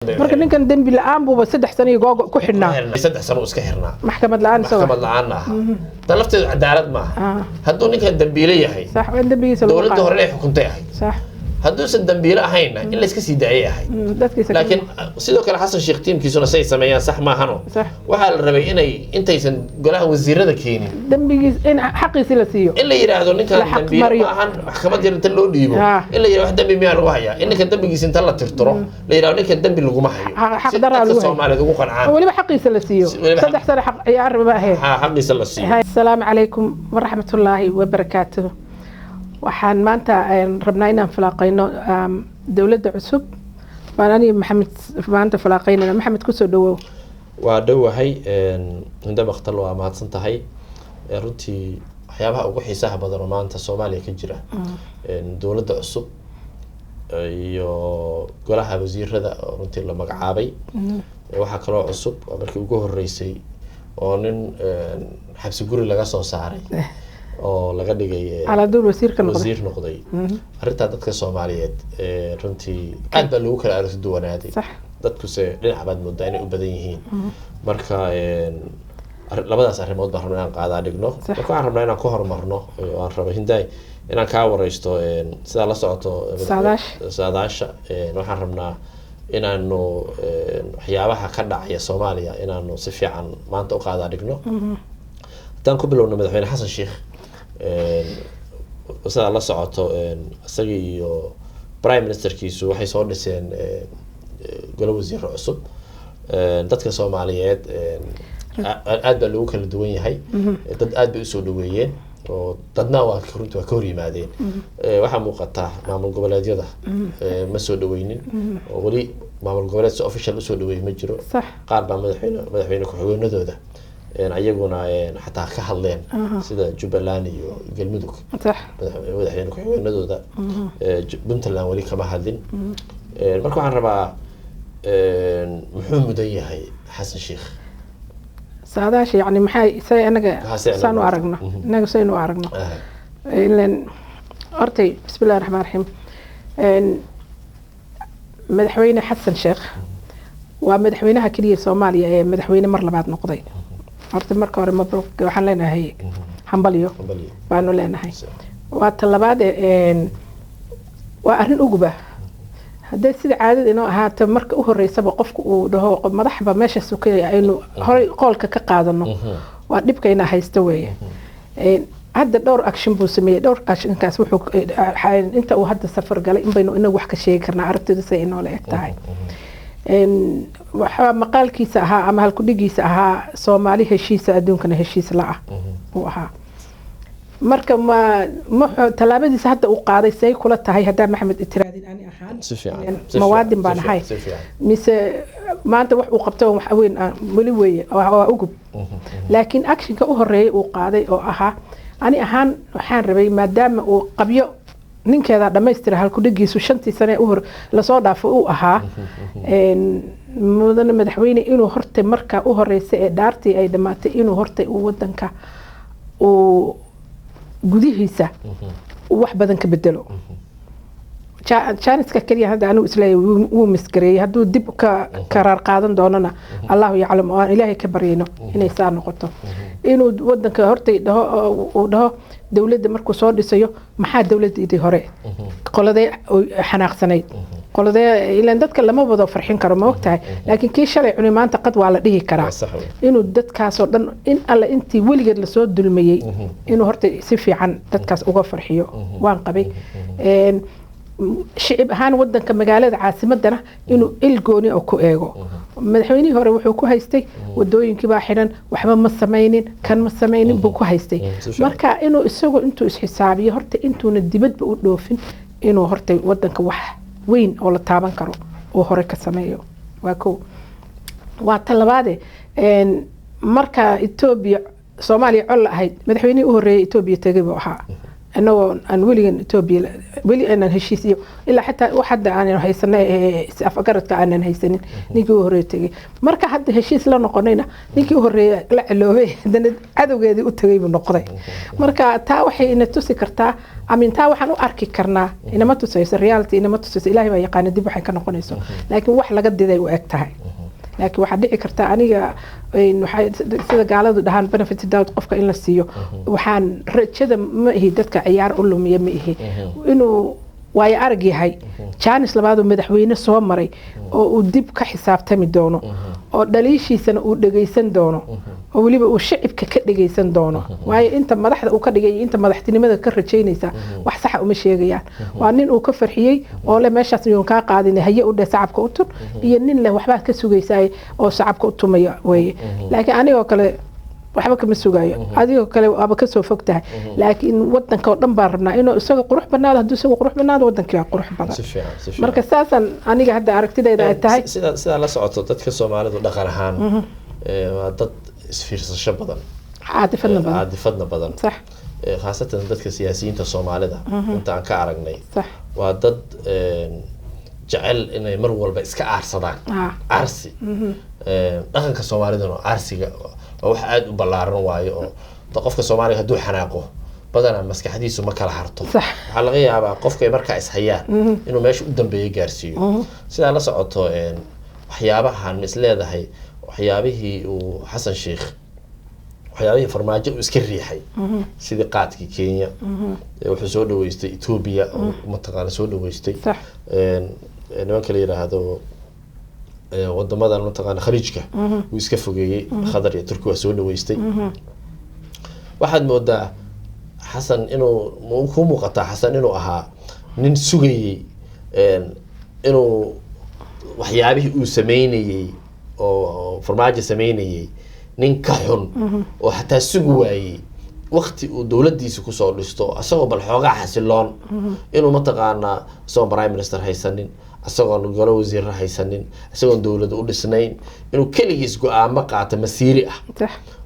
marka ninkan dambi la'aan buu 3 sano iyo googo ku xidhnaa 3 sano iska xirnaa maxkamad la'aan talafteedu cadaalad ma hadduu ninkan dambiile yahay sax waa dambigiisa dawladda hore ay xukuntay ahay sax hadduusan dambiile ahayna in la iska sii daayay ahay laakiin sidoo kale xasan sheekh tiimkiisuna say sameeyaan sax ma ahano waxa la rabay inay intaysan golaha wasiirada keenin dambigiis in xaqiisa la siiyo in la yiraahdo ninkan dambiile ma ahan maxkamad inta loo dhiibo in la yiraahdo wax dambi miyaa lagu hayaa in ninkan dambigiisa inta la tirtiro la yiraahdo ninkan dambi lagu hayo xaq daraa lagu Soomaaliyeed ugu qancaan waliba xaqiisa la siiyo 3 sano xaq ay arba ahayd xaqiisa la siiyo assalaamu calaykum wa rahmatullaahi wa barakaatuh waxaan maanta rabnaa inaan falaaqayno dawladda cusub waanani maxamed maanta falaaqaynana maxamed ku soo dhawow waa dhawahay inda waqti loo amaadsan tahay runtii waxyaabaha ugu xiisaha badan oo maanta Soomaaliya ka jira dawladda cusub iyo golaha wasiirada runtii la magacaabay waxa kale oo cusub markii ugu horeysay oo nin xabsi guri laga soo saaray oo laga dhigay alaadul wasiir noqday arinta dadka Soomaaliyeed runtii aad baa lagu kala aragti duwanaaday dadku dhinac baad moodaa inay u badan yihiin marka labadaas arrimood baan rabnaa inaan qaadaa dhigno marka waxaan rabnaa inaan ku horumarno aan rabo hinday inaan ka wareysto sida la socoto saadaasha waxaan rabnaa inaanu waxyaabaha ka dhacaya Soomaaliya inaanu si fiican maanta u qaadaa dhigno tan ku bilowna madaxweyne xasan sheekh sida la socoto isaga iyo prime ministerkiisu waxay soo dhiseen golo wasiir cusub dadka Soomaaliyeed aad baa lagu kala duwan yahay dad aad bay u soo dhaweeyeen oo dadna waa ka hor yimaadeen waxa muuqata maamul goboleedyada ma soo dhaweynin oo wali maamul goboleed si official u soo dhaweey ma jiro qaar baa madaxweyne ku-xigeenadooda ayaguna xataa ka hadleen sida Jubbaland iyo Galmudug madaxweyne ku-xigeenadooda Puntland wali kama hadlin marka waxaan rabaa muxuu mudan yahay xasan sheekh saadaasha yani maxay say anaga saanu aragno anaga saynu aragno ilan hortay bismillaahir rahmaanir rahiim madaxweyne xasan sheekh waa madaxweynaha kaliya Soomaaliya ee madaxweyne mar labaad noqday horta marka hore mabruuq waxaan leenahay hambalyo baanu leenahay waa talabaad waa arrin uguba haddii sida caadada inoo ahaato marka u horeysaba qofku uu dhaho madaxba meesha sukay aynu hore qoolka ka qaadano waa dhibkayna haysto weeye hadda dhowr action buu sameeyay dhowr actionkaas wuxuu inta uu hadda safar galay in baynu inagu wax ka sheegi karnaa aragtida say inoo la eg tahay waxa maqaalkiisa ahaa ama halku dhigiisa ahaa Soomaali heshiisa adduunkana heshiis la ah uu ahaa marka ma talaabadiisa hadda uu qaaday say kula tahay hadaa maxamed itiraadin ani ahaan mawaadin baan ahay mise maanta wax uu qabto wax weyn wali weeye waa ugub laakiin actionka u horeeyay uu qaaday oo ahaa ani ahaan waxaan rabay maadaama uu qabyo ninkeeda dhameystira halku dhigiisu 5 sano u hor la soo dhaafo uu ahaa mudane madaxweyne inuu hortay marka u horeysay ee dhaartii ay dhamaatay inuu hortay uu wadanka uu gudihiisa wax badan ka bedelo jaaniska kaliya hadda anu islaahay uu misgareeyay hadduu dib ka qaraar qaadan doonana Allahu yaclam oo Ilaahay ka baryayno inay saa noqoto inuu wadanka hortay dhaho dawladda markuu soo dhisayo maxaa dawladda hore qoladee xanaaqsanayd qoladee ilaan dadka lama wada farxin karo ma ogtahay laakiin kii shalay cunay maanta qad waa la dhihi karaa inuu dadkaas oo dhan in alla intii weligeed la soo dulmayay inuu hortay si fiican dadkaas uga farxiyo waan qabay shicib ahaan wadanka magaalada caasimadana inuu ilgooni oo ku eego madaxweynihii hore wuxuu ku haystay wadooyinkii baa xiran waxba ma samaynin kan ma samaynin buu ku haystay marka inuu isagoo intuu isxisaabiyo horta intuuna dibadba u dhoofin inuu horta wadanka wax weyn oo la taaban karo oo hore ka sameeyo waa talabaade marka Ethiopia Soomaaliya col ahayd madaxweynihii u horeeyay Ethiopia tagay buu ahaa anagoo aan weligan Ethiopia weli aanan heshiisiyo ilaa xataa waxda aanan haysanay afgaradka aanan haysanin ninkii u horeeyay tagay marka hadda heshiis la noqonayna ninkii u horeeyay la ciloobay hadana cadowgeedii u tagay buu noqday marka taa waxay ina tusi kartaa amintaa waxaan u arki karnaa inama tusayso reality inama tusayso ilaahay baa yaqaan dib waxay ka noqonayso laakiin wax laga diday u eg tahay laakiin waxa dhici karta aniga waxay sida gaaladu dhahan benefit doubt qofka in la siiyo waxaan rajada ma ihi dadka ciyaar u lumiya ma ihi inuu way arag yahay Jaanis labaad madaxweyne soo maray oo uu dib ka xisaabtami doono oo dhaliishiisana uu dhageysan doono oo waliba uu shacabka ka dhageysan doono waayo inta madaxda uu ka dhigay inta madaxtinimada ka rajaynaysa wax sax uma sheegayaan waa nin uu ka farxiyay oo le meeshaas uu ka qaadinay haye u shacabka u tur iyo nin leh waxba ka sugaysay oo shacabka u tumaya way laakiin anigoo kale waxba kama sugayo adigoo kale aba ka soo fogtahay laakiin wadanka oo dhan baan rabnaa inuu isaga qurux banaado haduu isaga qurux banaado wadanka qurux badan marka saasan aniga hadda aragtidayda ay tahay sida la socoto dadka Soomaalidu dhaqan ahaan waa dad isfiirsasho badan caadifadna badan sax khaasatan dadka siyaasiyiinta Soomaalida inta aan ka aragnay sax waa dad jecel inay mar walba iska aarsadaan arsi dhaqanka Soomaalidana arsiga wax aad u ballaaran waayo oo qofka Soomaaliga haduu xanaaqo badana maskaxdiisu ma kala harto waxa laga yaabaa qofka marka is hayaan inuu meesha u dambeeyo gaarsiiyo sida la socoto waxyaabahan isleedahay waxyaabihii uu Xasan Sheikh waxyaabihii farmaajo uu iska riixay sida qaadkii Kenya wuxuu soo dhaweystay Ethiopia mataqaana soo dhaweystay nimanka la yiraahdo wadamadan mataqaana khariijka uu iska fogeeyay Qatar iyo Turkiga soo dhaweystay waxaad moodaa Xasan inuu ku muuqata Xasan inuu ahaa nin sugayay inuu waxyaabihii uu sameeyay oo farmaajo sameeyay nin ka xun oo hatta sugu waayay waqti uu dawladdiisa ku soo dhisto asagoo bal xoogaa xasiloon inuu mataqaana soo prime minister haysanin asagoo golo wasiir haysanin asagoo dawladda u dhisnayn inuu kaligiis go'aamo qaata masiiri ah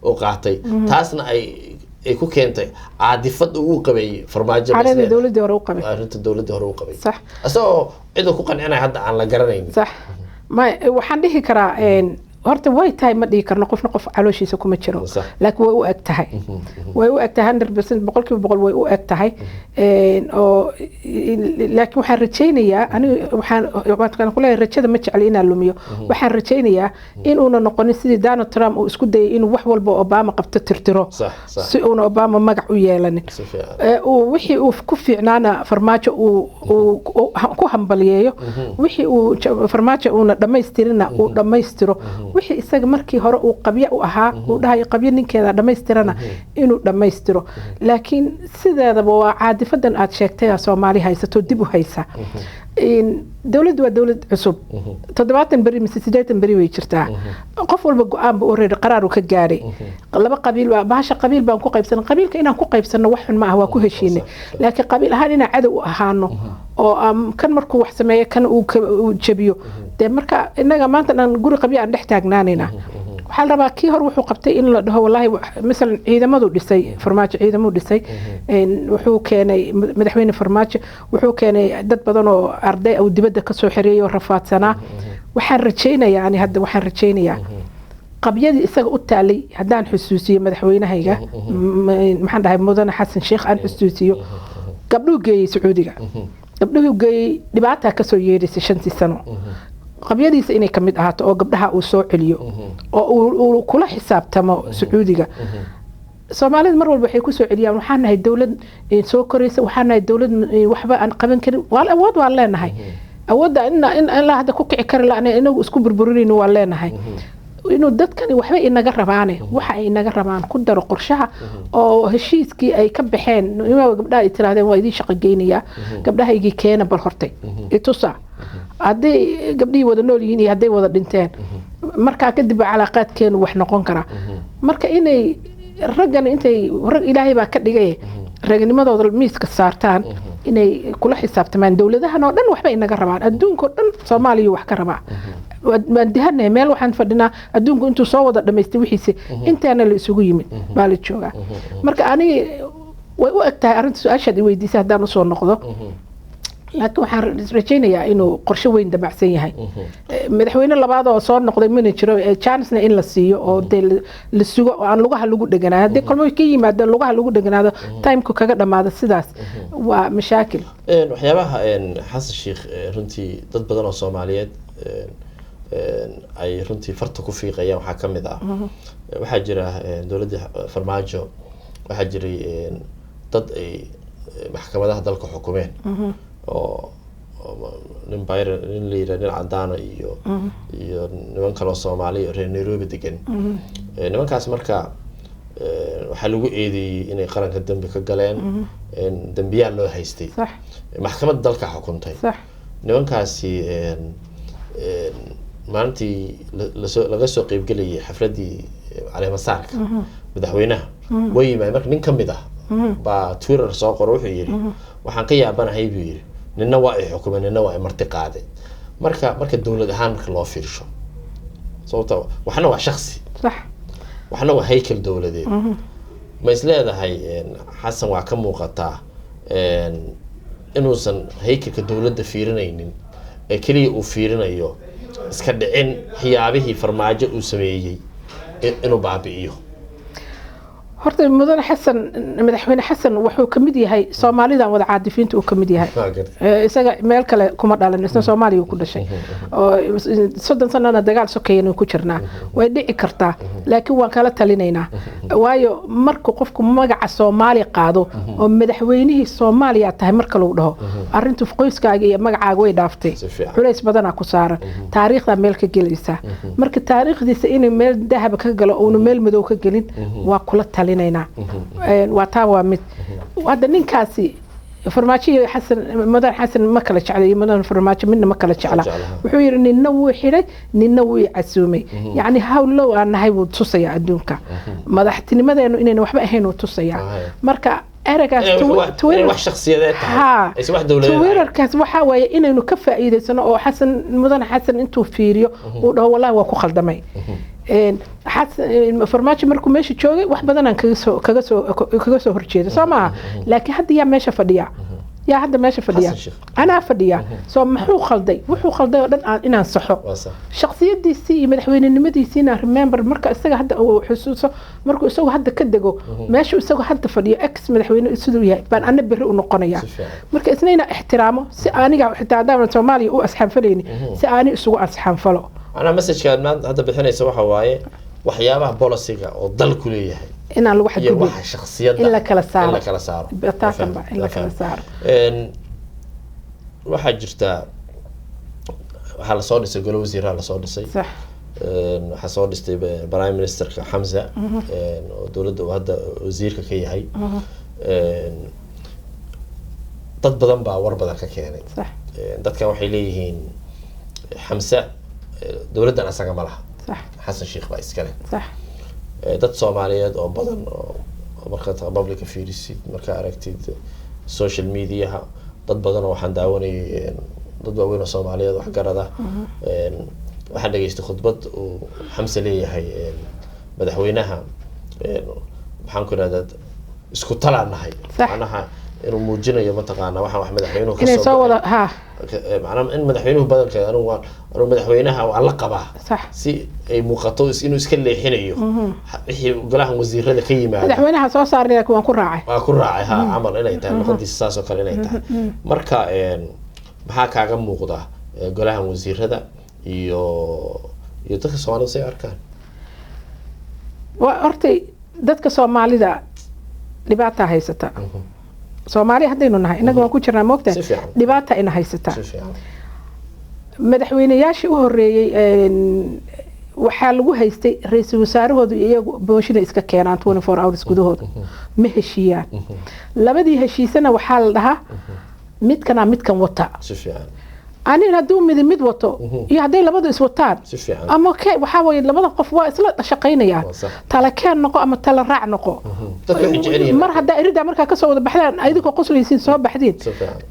oo qaatay taasna ay ku keentay caadifad uu qabay farmaajo arinta dawladda hore u qabay sax asagoo cid ku qancinay hadda aan la garanayn sax ma waxaan dhihi karaa horta way tahay ma dhigi karno qofna qof calooshiisa kuma jiro laakiin way u eg tahay way u eg tahay 100% boqolkiiba way u eg tahay oo laakiin waxaan rajaynayaa aniga waxaan ku leeyahay rajada ma jecel inaan lumiyo waxaan rajaynayaa in uu noqonin sidii Donald Trump uu isku dayay inuu wax walba Obama qabto tirtiro si uu Obama magac u yeelanin oo wixii uu ku fiicnaana farmaajo uu ku hambaliyeeyo wixii uu farmaajo uu dhamaystirina uu dhamaystiro wixii isaga markii hore uu qabya u ahaa uu dhahay qabya ninkeeda dhamaystirana inuu dhamaystiro laakiin sideedaba waa caadifadan aad sheegtay Soomaali haysato dib u haysa dawladdu waa dawlad cusub 70 bari mise 80 bari way jirtaa qof walba go'aan buu reer qaraar ka gaaray laba qabiil waa bahasha qabiil baan ku qaybsan qabiilka inaan ku qaybsano wax xun ma ah waa ku heshiinay laakiin qabiil ahaan inaan cadow ahaano oo kan markuu wax sameeyo kan uu jabiyo de marka inaga maanta aan guri qabiil aan dhex taagnaanayna waxaan rabaa kii hor wuxuu qabtay in la dhaho wallahi midalan ciidamadu dhisay farmaajo ciidamadu dhisay wuxuu keenay madaxweyne farmaajo wuxuu keenay dad badan oo arday oo dibadda ka soo xiriyo rafaadsana waxaan rajaynayaa qabyadii isaga u taalay hadaan xusuusiyo madaxweynahayga maxaan dhahay mudane Xasan Sheikh aan xusuusiyo gabdhuhu geeyay Sacuudiga gabdhuhu geeyay dhibaato ka soo yeerisay 5 sano qabyadiisa inay kamid ahaato oo gabdhaha uu soo celiyo oo uu kula xisaabtamo Sacuudiga Soomaalida mar walba waxay ku soo celiyaan waxaan nahay dawlad soo koraysa waxaan nahay dawlad waxba aan qaban karin wal awood waa leenahay awoodda in la hada ku kici kar la inagu isku burburinayno waa leenahay inuu dadkani waxba inaga rabaane waxa ay inaga rabaan ku daro qorshaha oo heshiiskii ay ka baxeen inuu gabdhaha ay tiraadeen waa idin shaqo geynaya gabdhahaygii keena bal hortay itusa haday gabdhihii wada nool yihiin haday wada dhinteen marka kadib calaaqaadkeenu wax noqon kara marka inay raggan intay rag Ilaahay baa ka dhigay ragnimadooda miiska saartaan inay kula xisaabtamaan dawladahan oo dhan waxba inaga rabaan adduunka oo dhan Soomaaliya wax ka rabaa waadihana meel waxaan fadhinaa adduunku intuu soo wada dhameystay wixiisa intaana la isugu yimid baa la joogaa marka ani way u egtahay arrinta su-aashaad i weydiisay haddaan usoo noqdo laakiin waxaan rajaynayaa inuu qorshe weyn damacsan yahay madaxweyne labaad oo soo noqday mana jiro chancena in la siiyo oo dee la sugo oo aan lugaha lagu dheganaado haddii kolmo ka yimaado lugaha lagu dheganaado timeka kaga dhamaado sidaas waa mashaakil waxyaabaha xasan sheekh runtii dad badan oo Soomaaliyeed ay runtii farta ku fiiqayaan waxaa ka mid ah waxaa jira dowladda farmaajo waxaa jiray dad ay maxkamadaha dalka xukumeen oo nin bayr nin liira nin cadaan iyo niman kale oo Soomaali reer Nairobi degan nimankaas marka waxa lagu eedeeyay inay qaranka dambi ka galeen dambiyaal loo haystay maxkamadda dalka xukuntay nimankaasi maalintii laga soo qayb galayay xafladii caleemasaarka madaxweynaha way yimaadeen marka nin ka mid ah baa Twitter soo qoray wuxuu yiri waxaan ka yaabanahay buu yiri ninna waa ay xukumeen ninna waa ay marti qaaday marka dawlad ahaan marka loo fiirsho sababtoo waxna waa shakhsi waxna waa haykel dawladeed ma isleedahay xasan waa ka muuqataa inuusan haykelka dawladda fiirinaynin ee kaliya uu fiirinayo iska dhicin xiyaabihii farmaajo uu sameeyay inuu baabi'iyo horta mudan xasan madaxweyne xasan wuxuu kamid yahay Soomaalida wada caadifiinta uu kamid yahay isaga meel kale kuma dhalan isna Soomaaliya ku dhashay oo 30 sanana dagaal sokeeyay ku jirnaa way dhici kartaa laakiin waan kala talinaynaa waayo marka qofku magaca Soomaali qaado oo madaxweynihii Soomaaliya tahay marka lagu dhaho arintu qoyskaaga iyo magacaaga way dhaaftay culays badan ku saaran taariikhda meel ka gelaysa marka taariikhdiisa inay meel dahab ka galo oo meel madow ka gelin waa kula talinaynaa waa taa waa mid hadda ninkaasi farmaajo xasan madan xasan ma kala jeclay madan farmaajo midna ma kala jecla wuxuu yiri ninna wuu xiray ninna wuu casuumay yaani hawlow aan nahay wuu tusaya adduunka madaxtinimadeenu inayna waxba ahayn uu tusaya marka eragaas Twitter wax shakhsiyadeed tahay ay wax dawladeed Twitterkaas waxa weeye inaynu ka faa'iideysano oo xasan mudan xasan intuu fiiriyo uu dhaho wallahi waa ku khaldamay حتى فرماتش مركو ماشي جوجي واحد بدنا كجسو هرجيد سامع لكن حد يا ماشي فديا يا حد ماشي فديا أنا فديا سو محو خلدي وحو خلدي إن أنصحه شخصية دي سي مدحوين النمدي سينا ريمبر مركو استجا حد أو حسوسه مركو استجا حد كدجو ماشي استجا حد فديا إكس مدحوين السودوية بان أنا برئ ونقنية مركو اثنين احترامه سأني حتى عدم الصومالي أو أسحب فليني سأني أسوق أسحب فلو أنا مسج كان هذا بحنا يسوي حواي وحيابه بوليسيكا وضل كليه إن الواحد يبغى شخصية إلا كلا صار إلا كلا صار بتاعهم بقى إلا كلا صار إن واحد جرتا حال صار يسجل وزير حال صار يسي صح حصار يستي برايم مينستر حمزة ودولة وهذا وزير كي هاي ضد بدن باور بدن كياني صح ضد كانوا حيليهين حمزة دولة أنا سجى ملها صح حسن شيخ بايس كله صح dad Soomaaliyeed oo badan oo marka public affairs marka aragtid social media dad badan oo waxaan daawanayay dad waaweyn oo Soomaaliyeed wax garada waxaan dhageystay khudbad oo Xamse leeyahay madaxweynaha waxaan ku raadad isku talaanahay anaha inuu muujinayo mataqaana wax madaxweynuhu ka soo wada ha macnaheedu in madaxweynuhu badanka anuu madaxweynaha waa la qabaa si ay muuqato inuu iska leexinayo wixii golaha wasiirada ka yimaado madaxweynaha soo saarnay kuwan ku raacay ha amal inay tahay noqontiisa saas oo kale inay tahay marka maxaa kaaga muuqda golaha wasiirada iyo dadka Soomaaliyeed say arkaan waa hortay dadka Soomaalida dhibaato haysata Soomaali haddaynu nahay inaga waan ku jirnaa moogtaa dhibaato ina haysata madaxweynayaashii u horeeyay waxaa lagu haystay ra'iisul wasaarahoodu iyagu booshin iska keenaan 24 hours gudahooda ma heshiiyaan labadii heshiisana waxaa la dhahaa midkan wata أنا هدو مد وطو يهدي لبض إسوتان أما كي وحاول لبض قف وإسلا شقينا يعني تلا كان نقو أما تلا رع نقو مر هدا يريد أمريكا كسر بحلان أيدك وقصر يسين صوب بحدين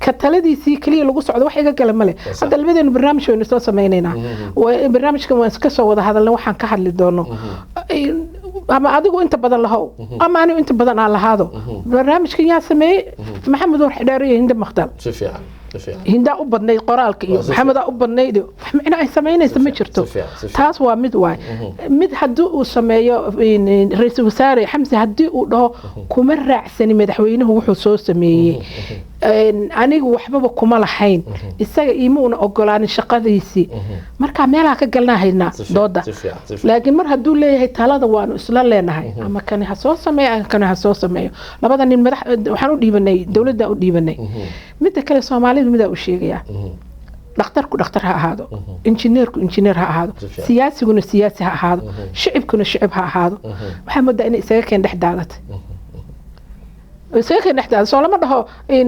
كتلدي سي كلي لو قصر واحد يقول ملء هذا اللي بدنا برنامج شو نسوي سمينينا وبرنامج كمان كسر هذا اللي وحن كحل للدونه ama adigu inta badan lahow ama anigu inta badan aan lahaado barnaamijkan yaa sameeyey maxamed war xidhaariye hinda maqdal si fiican hinda u badnayd qoraalka iyo maxamed u badnayd wax macna ay sameynaysa ma jirto taas waa mid waay mid haddii uu sameeyo ra'iisul wasaare xamse haddii uu dhaho kuma raacsani madaxweynuhu wuxuu soo sameeyey anigu waxbaba kuma lahayn isaga iimuuna ogolaanin shaqadiisii marka meelaha ka galnaahaynaa dooda laakiin mar hadduu leeyahay talada waanu isla leenahay ama kani ha soo sameeyo ama kani ha soo sameeyo labada nin madax waxaan u dhiibanay dowladda u dhiibanay midda kale Soomaalidu midaa u sheegaya dhakhtarku dhakhtar ha ahaado injineerku injineer ha ahaado siyaasiguna siyaasi ha ahaado shicibkuna shicib ha ahaado waxaa moodaa inay isaga keen dhex daadatay isaga dhexdaada soo lama dhaho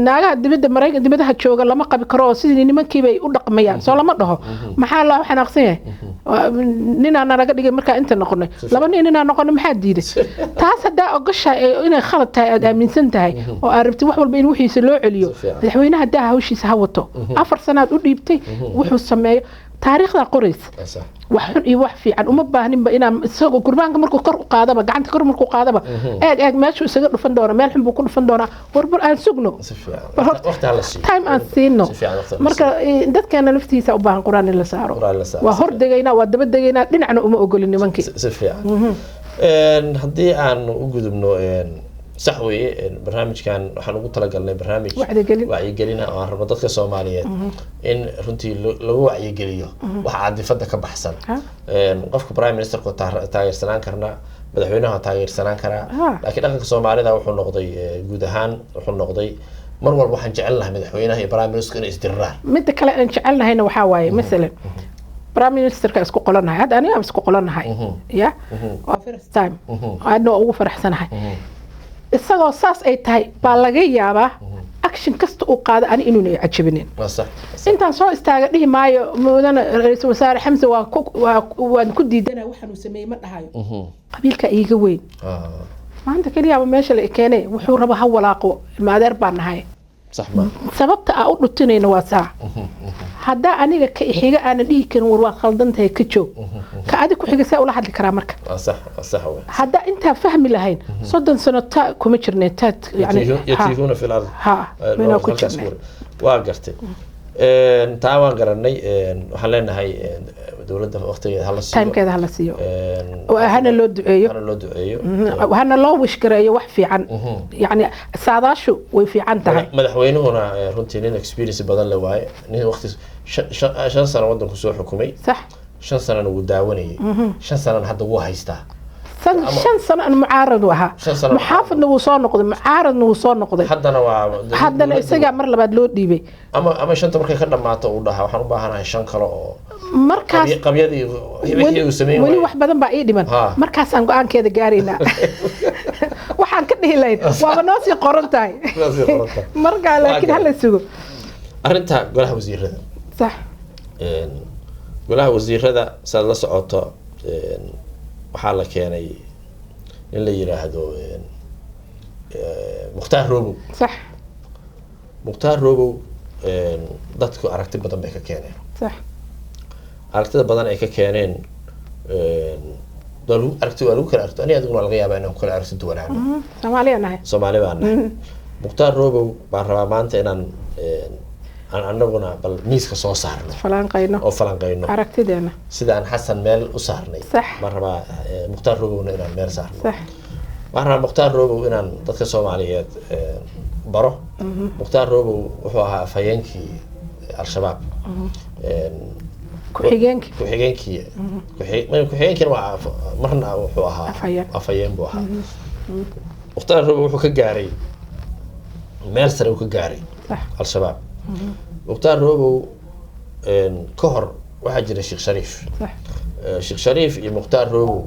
naagaha dibadda Mareykan dibadaha jooga lama qabi karo oo sidii nimankii bay u dhaqmayaan soo lama dhaho maxaa la xanaaqsan yahay ninaan naga dhigay markaa inta noqonay laba nin inaan noqonay maxaa diiday taas hadaa ogashay inay khalad tahay aad aaminsan tahay oo aad rabtid wax walba in wixiisa loo celiyo madaxweynaha hadaa hawshiisa ha wato 4 sanaad u dhiibtay wuxuu sameeyo taariikhda qoraysa wax xun iyo wax fiican uma baahninba inaan isagoo qurbaanka markuu kor u qaadaba gacanta kor markuu qaadaba eeg meeshu isaga dhufan doona meel xun buu ku dhufan doona warbar aan sugno waqti hala siiyo time aan siino marka dadkeena laftiisa u baahan quraan in la saaro waa hordegayna waa daba degaynaa dhinacna uma ogolin nimankii si fiican haddii aan u gudubno صح وي برنامج كان waxaan ugu talagalnay barnaamij wacyigelin oo aan rabo dadka Soomaaliyeed in runtii lagu wacyigeliyo waxa caadifada ka baxsan qofka prime minister ko taageersanaan karna madaxweynaha taageersanaan kara laakiin dhaqanka Soomaalida wuxuu noqday guud ahaan wuxuu noqday mar walba waxaan jecelnahay madaxweynaha iyo prime minister inay isdirraan mid kale aan jecelnahayna waxa waaye mesela prime minister ka isku qolanahay hadda aniga isku qolanahay ya waa first time aadna ugu faraxsanahay isagoo saas ay tahay baa laga yaabaa action kasta uu qaado ani inuu ay ajabinin intaan soo istaaga dhihi maayo mudana ra'iisul wasaare xamse waan ku diidanaa waxaan uu sameeyay ma dhahayo qabiilka iiga weyn maanta kaliya meesha la keenay wuxuu raba ha walaaqo maadeer baan nahay صح ما sababta aan u dhutinayna waa saa hadda aniga ka xiga aan dhihi karin war waa khaldantahay ka joog ka adiga ku xiga say ula hadli karaa marka صح صح hadda inta fahmi lahayn 30 sano ta kuma jirnay taad yani yatiifuna fi al-ard ha mina ku jirnay waa gartay taa waan garanay waxaan leenahay dawladda waqtigeeda hala siiyo timekeeda hala siiyo وهنا لو دعيو وهنا لو وش كرايه wax fiican yani saadaashu way fiican tahay madaxweynuhuna runtii nin experience badan la waaye nin waqti 5 sano wadanku soo xukumay صح 5 sano uu daawanayay 5 sano hadda wuu haystaa 5 sano mucaarad waha muxaafadna wuu soo noqday mucaaradna wuu soo noqday haddana isaga mar labaad loo dhiibay ama shanta markay ka dhamaato uu dhaha waxaan u baahanahay 5 kale oo markaas qabyadii wixii uu sameeyay wali wax badan baa ii dhiman markaas aan go'aankeeda gaarayna waxaan ka dhihi lahayd waa noo sii qoran tahay marka laakiin hal sugo arinta golaha wasiirada صح golaha wasiirada saad la socoto waxaa la keenay in la yiraahdo Mukhtaar Robow صح Mukhtaar Robow dadku aragti badan bay ka keeneen صح aragtida badan ay ka keeneen dalu aragti waa lagu kala aragto ani adiguna laga yaabaa inaan kala aragti duwanaano Soomaaliya Mukhtaar Robow baan rabaa maanta inaan annaguna bal miiska soo saarno falanqayno aragtideena sidaan Xasan meel u saarnay baan rabaa Mukhtaar Robowna inaan meel saarno baan rabaa Mukhtaar Robow inaan dadka Soomaaliyeed baro Mukhtaar Robow wuxuu ahaa afhayeenkii al-shabaab ku-xigeenkii waa marna wuxuu ahaa afhayeen buu ahaa Mukhtaar Robow wuxuu ka gaaray meel sare uu ka gaaray al-shabaab Mukhtaar Robow ka hor waxaa jira Sheekh Shariif iyo Mukhtaar Robow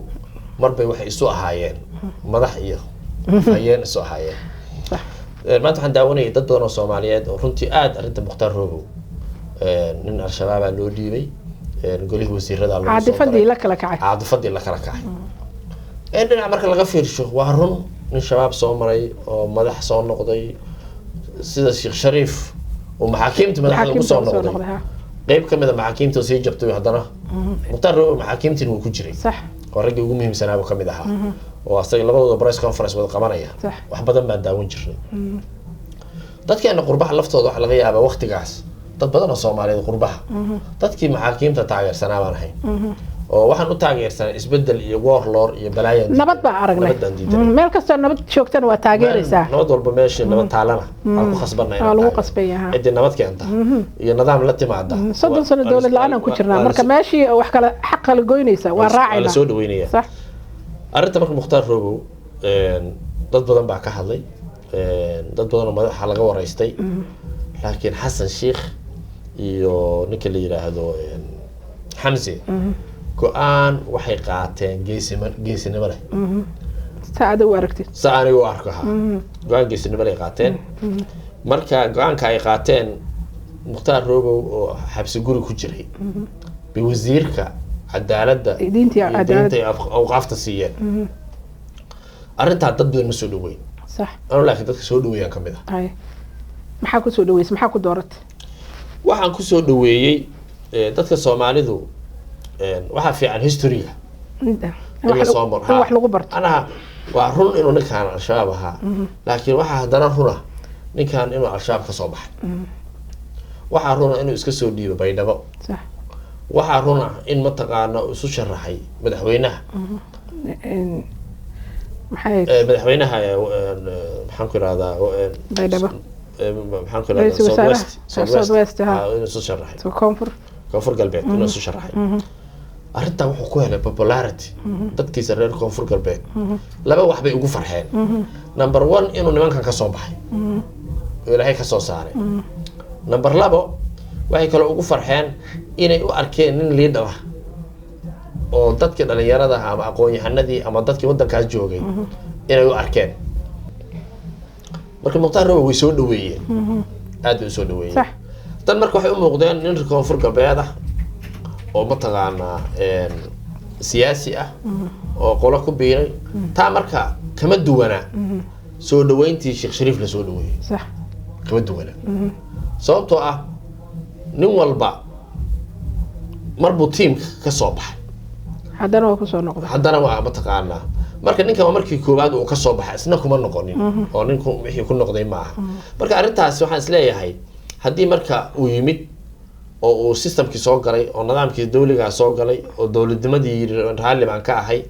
marbay waxay isu ahaayeen madax iyo afhayeen isu ahaayeen maanta waxaan daawanayay dad badan oo Soomaaliyeed oo runtii aad arinta Mukhtaar Robow nin al-shabaab loo dhiibay golihii wasiirada loo soo caadifadii la kala kacay dhinaca marka laga fiirsho waa run nin shabaab soo maray oo madax soo noqday sida Sheekh Shariif oo maxaakiimta madaxda ku soo noqday qayb kamid ah maxaakiimta soo jabtay haddana Mukhtaar Robow maxaakiimtii uu ku jiray صح oo ragii ugu muhiimsanaa kamid ahaa oo asaga labadooda press conference wada qabanaya صح wax badan baan daawan jirnay dadkeena qurbaha laftooda waxa laga yaabaa waqtigaas dad badan oo Soomaaliyeed qurbaha dadkii maxaakiimta taageersanaa baan ahay oo waxaan u taageersanay isbedel iyo warlord iyo balaayan nabad baa aragnay meel kasta nabad joogtan waa taageeraysaa nabad walba meeshii nabad taalana aan ku khasbanay lagu qasbayaa cidii nabad keenta iyo nidaam la timaada 30 sano dawlad la'aan ku jirnaa marka meeshii wax kala xaq kala goynaysa waa raacayna soo dhaweynaya صح arinta marka Mukhtaar Robow dad badan baa ka hadlay dad badan oo madaxa laga wareystay laakiin Xasan Sheikh iyo ninka la yiraahdo Xamse go'aan waxay qaateen geesinimo leh saacada u aragtay saacada u arkaha go'aan geesinimo leh qaateen marka go'aanka ay qaateen Mukhtaar Robow oo xabsi guri ku jiray bi wasiirka cadaaladda diinta awqaafta siiyeen arinta dad badan ma soo dhaweyn صح أنا لكن dadka soo dhaweeyaan kamid ah ay maxaa ku soo dhaweysay maxaa ku dooratay waxaan ku soo dhaweeyay dadka Soomaalidu waxa fiican history wax lagu barto ana waa run inuu ninkaan al-shabaab ahaa laakiin waxa hadana runa ninkaan inuu al-shabaab ka soo baxay waxa runa inuu iska soo dhiibo baydhabo صح waxa runa in mataqaana isu sharaxay madaxweynaha madaxweynaha maxaan ku raada baydhabo maxaan ku raada Southwest inuu isu sharaxay koonfur galbeed inuu isu sharaxay arrinta wuxuu ku helay popularity dadkiisa reer koonfur galbeed laba wax bay ugu farxeen number 1 inuu nimankan ka soo baxay ilaahay ka soo saaray number 2 waxay kale ugu farxeen inay u arkeen nin leader ah oo dadka dhalinyarada ama aqoon-yahanadii ama dadkii wadankaas joogay inay u arkeen marka Mukhtaar Robow way soo dhaweeyeen aad u soo dhaweeyeen صح tan marka waxay u muuqdeen nin koonfur galbeed ah oo mataqaana siyaasi ah oo qolo ku biiray taa marka kama duwana soo dhaweyntii Sheekh Shariif la soo dhaweeyay صح kama duwana sababtoo ah nin walba marbu team ka soo baxay haddana waa ku soo noqday haddana waa mataqaana marka ninka markii koobaad uu ka soo baxay isna kuma noqonin oo ninku wixii ku noqday ma aha marka arintaas waxaan is leeyahay haddii marka uu yimid oo uu systemkii soo galay oo nidaamkii dawliga soo galay oo dawladnimadii raalli baan ka ahay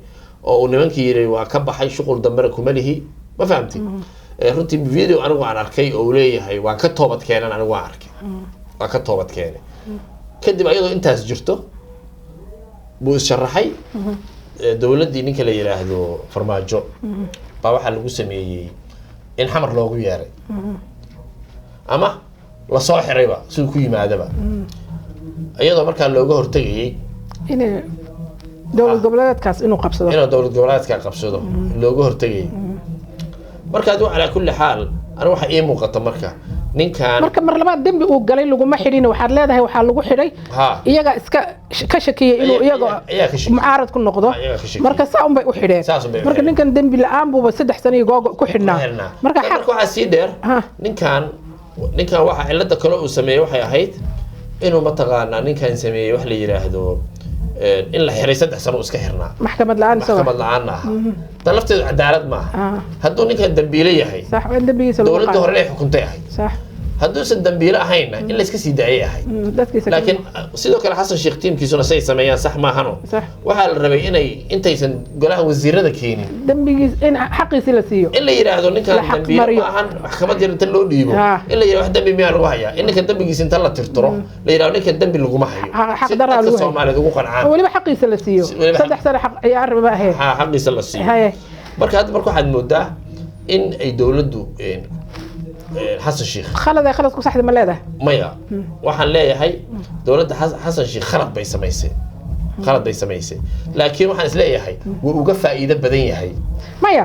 oo uu nimankii yiri waa ka baxay shuqul dambe kuma lihi ma fahamtay runtii video anigu aan arkay oo leeyahay waa ka toobad keenan anigu waan arkay waa ka toobad keenay kadib ayadoo intaas jirto buu sharaxay dawladdii ninka la yiraahdo farmaajo baa waxa lagu sameeyay in xamar loogu yeeray ama la soo xirayba sidoo ku yimaadaba ayadoo markaa looga hortagayay in dawlad goboleedkaas inuu qabsado looga hortagayay marka adu ala kulli xaal ana waxa ii muuqata marka ninkan marka mar labaad dambi uu galay laguma xidhin waxaad leedahay waxa lagu xidhay iyaga iska ka shakiyay inuu iyaga mucaarad ku noqdo marka saan bay u xidheen marka ninkan dambi la'aan buu 3 sano googo ku xidhnaa marka waxa sii dheer ninkan waxa cilada kale uu sameeyay waxay ahayd inuu mataqaana ninkan sameeyay wax la yiraahdo in la xiray 3 sano iska xirnaa maxkamad la'aan talafteedu cadaalad ma hadduu ninkan dambiile yahay صح dambigiisa lagu qaaday dawladda hore ay xukuntay ahay صح hadduu san dambiile ahayna in la iska sii daayay ahay laakiin sidoo kale Xasan Sheikh tiimkiisuna say sameeyaan sax ma ahano waxa la rabay inay intaysan golaha wasiirada keenin dambigiisa in xaqiisa la siiyo in la yiraahdo ninkan dambiile ma ahan maxkamad inta loo dhiibo in la yiraahdo wax dambi miyaa lagu hayaa in ninkan dambigiisa inta la tirtiro la yiraahdo ninkan dambi lagu ma hayo xaq daraa lagu Soomaaliyeed ugu qancaan waliba xaqiisa la siiyo 3 sano xaq ay arba ahayd xaqiisa la siiyo marka hadda waxaad moodaa in ay dawladdu حسن شيخ خلد ku saxday ma leedahay maya waxaan leeyahay dawladda Xasan Sheikh khalad bay samaysay laakiin waxaan is leeyahay wuu uga faa'iido badan yahay maya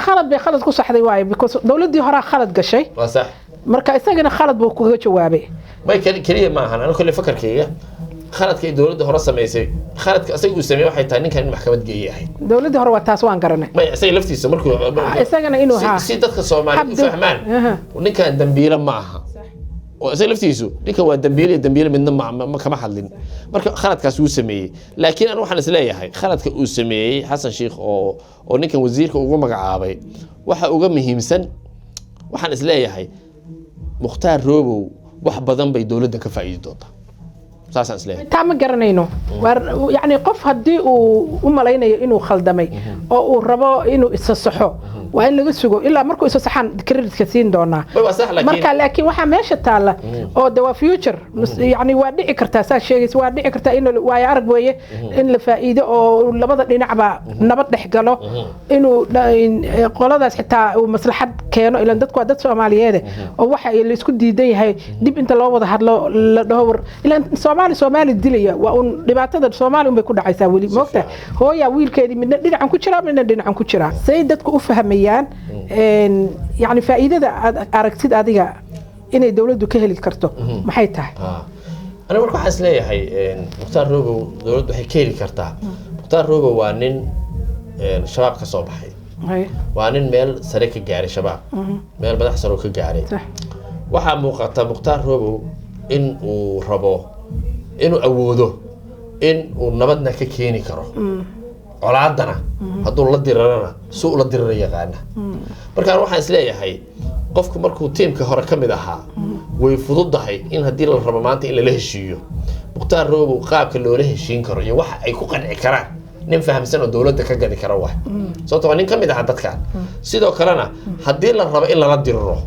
khalad ku saxday waay because dawladdii hore khalad gashay waa sax marka isagana khalad buu kuga jawaabay may kaliya ma ahan aniga kulli fakarkayga khaladka dawladda hore samaysay khaladka asaga uu sameeyay waxay tahay ninkan maxkamad geeyahay dawladda hore waa taas waan garanay may asaga laftiisa markuu isagana inuu si dadka Soomaaliyeed u fahmaan ninkan dambiile ma aha oo isaga laftiisu ninka waa dambiile midna ma kama hadlin marka khaladkaas uu sameeyay laakiin aan waxaan isleeyahay khaladka uu sameeyay Xasan Sheikh oo ninkan wasiirka ugu magacaabay waxa uga muhiimsan waxaan isleeyahay Mukhtaar Roobow wax badan bay dawladda ka faa'iido doontaa saasaan isleeyahay taa ma garanayno yani qof haddii uu u malaynayo inuu khaldamay oo uu rabo inuu isa saxo waa in laga sugo ilaa markuu isa saxan kreditka siin doonaa marka laakiin waxaa meesha taala oo de waa future yani waa dhici kartaa saa sheegaysa waa dhici kartaa in waayo arag weeye in la faa'iido oo labada dhinacba nabad dhex galo inuu qoladaas xitaa uu maslaxad keeno ilaan dadku waa dad Soomaaliyeed oo waxa la isku diidan yahay dib inta loo wada hadlo la dhaho ilaan Soomaali dilaya waa un dhibaatada Soomaali bay ku dhacaysaa wali moogta hooya wiilkeedii midna dhinacan ku jira midna dhinacan ku jira say dadku u fahmayaan yani faa'iidada aragtid adiga inay dawladdu ka heli karto maxay tahay ana marka waxaan isleeyahay Mukhtaar Roobow dawladdu waxay ka heli kartaa Mukhtaar Roobow waa nin shabaab ka soo baxay waa nin meel sare ka gaaray shabaab meel madax sare ka gaaray waxa muuqata Mukhtaar Roobow in uu rabo inuu awoodo in uu nabadna ka keeni karo colaadana hadduu la dirarana suu la dirar yaqaana marka waxaan isleeyahay qofku markuu tiimka hore ka mid ahaa way fududahay in haddii la rabo maanta in la heshiiyo Mukhtaar Roobow qaabka loola heshiin karo iyo waxa ay ku qanci karaan nin fahamsan oo dawladda ka gadi kara wax sababtoo nin ka mid ah dadka sidoo kalena haddii la rabo in la diriro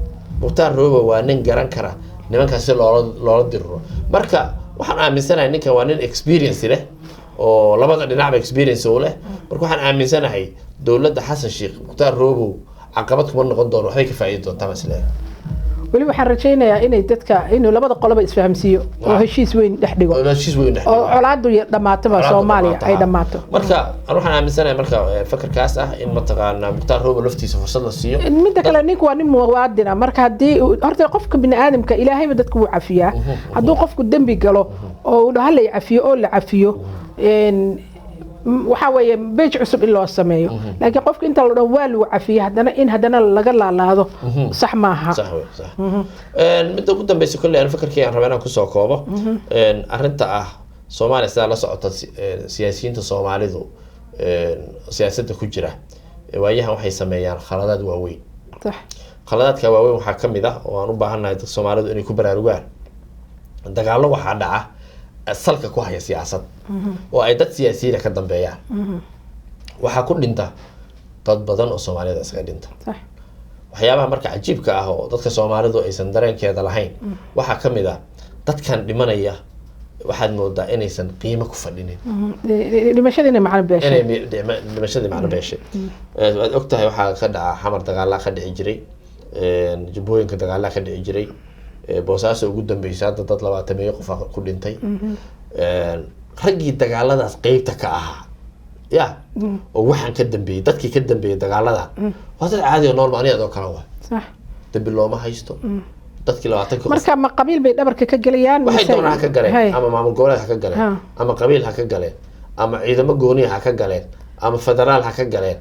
Mukhtaar Roobow waa nin garan kara nimankaas loola diriro marka waxaan aaminsanahay ninkan waa nin experience leh oo labada dhinac experience u leh marka waxaan aaminsanahay dawladda Xasan Sheikh Mukhtaar Roobow caqabad kuma noqon doono waxay ka faa'iido doontaa maslaha wali waxaan rajaynayaa inay dadka inuu labada qoloba isfahamsiyo oo heshiis weyn dhex dhigo oo colaadu dhamaato Soomaaliya ay dhamaato marka waxaan aaminsanahay marka fakarkaas ah in mataqaana Mukhtaar Roobow laftiisa fursad la siiyo mid kale ninku waa nin muwaadin marka hadii horta qofka bini'aadamka Ilaahayba dadku wuu cafiyaa haduu qofku dambi galo oo uu dhahalay cafiyo oo la cafiyo waxa weeye beej cusub in loo sameeyo laakiin qofka inta la dhaw waa lagu cafiyo hadana laga laalaado sax maaha sax mid ugu dambaysa kulli aan fakarkii aan rabaa inaan ku soo koobo arinta ah Soomaaliya sida la socota siyaasiyiinta Soomaalidu siyaasadda ku jira waayahan waxay sameeyaan khaladaad waaweyn sax khaladaadka waaweyn waxa kamid ah oo aan u baahanahay dadka Soomaalidu inay ku baraarugaan dagaallo waxa dhaca salka ku haya siyaasad oo ay dad siyaasiyiin ka dambeeyaan waxa ku dhinta dad badan oo Soomaalida iska dhinta waxyaabaha marka cajiibka ah oo dadka Soomaalidu aysan dareenkeeda lahayn waxa kamid ah dadkan dhimanaya waxaad moodaa inaysan qiimo ku fadhinin dhimashadina macna beeshay dhimashadina macna beeshay waad ogtahay waxa ka dhaca xamar dagaal ka dhici jiray jubooyinka dagaal ka dhici jiray boosaaso ugu dambeysay dad 20 qof ku dhintay ragii dagaaladaas qaybta ka ahaa ya oo waxaan ka dambeeyay dadkii ka dambeeyay dagaalada waa dad caadi oo normal ah oo kala waa sax dambi looma haysto dadkii 20 qof marka ma qabiil bay dhabarka ka galiyaan waxay doonaan ka galeen ama maamul goboleed ha ka galeen ama qabiil ha ka galeen ama ciidamo gooni ha ka galeen ama federaal ha ka galeen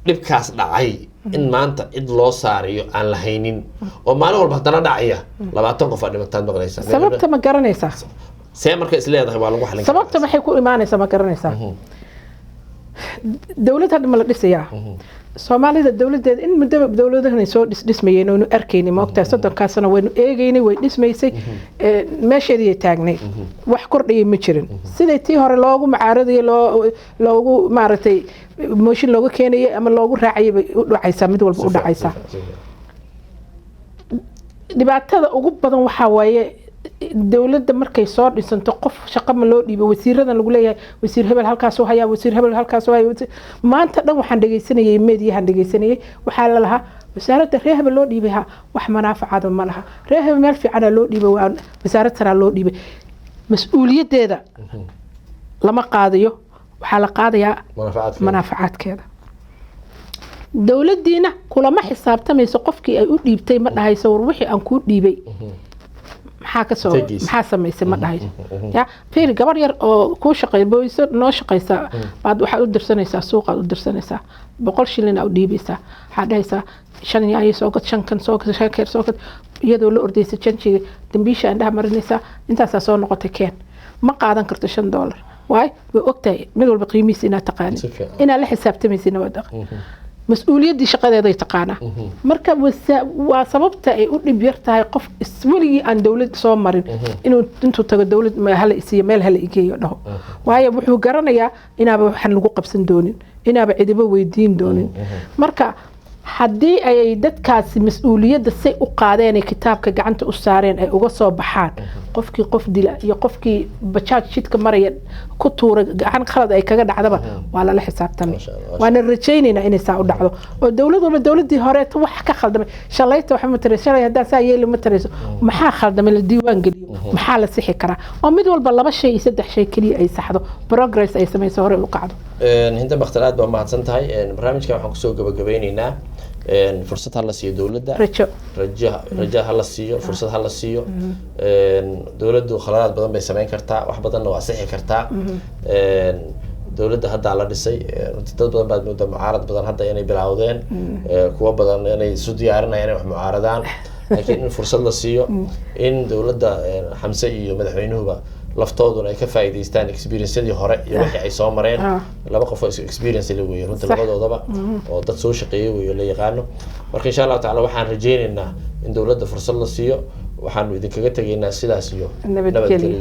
dhibkaas dhacay in maanta cid loo saariyo aan la haynin oo maalin walba hadana dhacaya 20 qof dhimataan maqlaysa sababta ma garanaysaa see marka isleedahay waa lagu xalin sababta maxay ku imaanaysaa ma garanaysaa dawladda hadda ma la dhisayaa Soomaalida dawladeed in muddo dawladahan soo dhismayeen oo arkeenay ma ogtahay 30 sano waynu eegaynay way dhismaysay meesheedii taagnay wax kordhiyay ma jirin sidii tii hore loogu macaaradayo loogu maartay mooshin looga keenayay ama loogu raacayay bay u dhacaysaa mid walba u dhacaysaa dhibaatada ugu badan waxa waaye dawladda markay soo dhisanto qof shaqo ma loo dhiibo wasiiradan lagu leeyahay wasiir hebel halkaas oo haya wasiir hebel halkaas oo haya maanta dhan waxaan dhageysanayay meediyahan dhageysanayay waxa la lahaa wasaaradda reer hebel loo dhiibay wax manaafacaad ma laha reer hebel meel fiican loo dhiibay waa wasaaradda loo dhiibay mas'uuliyadeeda lama qaadayo waxa la qaadayaa manaafacaadkeeda dawladdiina kulama xisaabtamayso qofkii ay u dhiibtay ma dhahayso wixii aan ku dhiibay maxaa ka soo Tegiis. maxaa samaysay ma dhahay ya fiiri gabar yar oo ku shaqeeyso noo shaqeysa baad waxaad u dirsanaysaa suuqaad u dirsanaysaa 100 shilin aad u dhiibaysaa waxaad dhahaysaa 5 yaay soo gad 5 kan soo gad 5 kan soo gad iyadoo la ordaysa janjiga dambiisha indhaha marinaysaa intaasaa soo noqotay keen ma qaadan karto $5 waay way ogtahay mid walba qiimihiisa inaad taqaani Si fiican. inaad la xisaabtamaysid waa dhaq mas-uuliyaddii shaqadeeda ay taqaanaa marka waa sababta ay u dhib yar tahay qof weligii aan dowlad soo marin intuu tago dowlad hala isiiyo meel hala igeeyo dhaho waayo wuxuu garanayaa inaaba waxaan lagu qabsan doonin inaaba cidibo weydiin doonin marka haddii ay dadkaasi mas-uuliyadda say u qaadeen kitaabka gacanta u saareen ay uga soo baxaan qofkii qof dila iyo qofkii bajaaj jidka maraya ku tuura gacan khalad ay kaga dhacdaba waa lala xisaabtamay waana rajaynaynaa inay saa u dhacdo oo dowlad walba dowladii hore wax ka khaldamay shalayta waxa ma tarayso shalay hadaa saa yeeli ma tarayso maxaa khaldamay la diiwaan geliyo maxaa la sixi karaa oo mid walba 2 shay iyo 3 shay kaliya ay saxdo progress ay samayso hore u qacdo hinda bakhtalaad baa mahadsan tahay barnaamijka waxaan kusoo gabagabeynaynaa fursad hala siiyo dowladda rajo hala siiyo fursad hala siiyo dowladdu khaladaad badan bay samayn kartaa wax badanna waa sixi kartaa dowladda hadda la dhisay dad badan baad moodaa mucaarad badan hadda inay bilowdeen kuwa badan inay isu diyaarinayaan inay wax mucaaradaan laakiin in fursad la siiyo in dowladda Xamse iyo madaxweynuhuba laftooduna ay ka faa'iideystaan experience-yadii hore iyo wixii ay soo mareen laba qof oo experience la weeyay runta labadoodaba oo dad soo shaqeeyay weeyo la yaqaano marka insha Allah taala waxaan rajaynaynaa in dowladda fursad la siiyo waxaan idinkaga tageynaa sidaas iyo nabadgelyo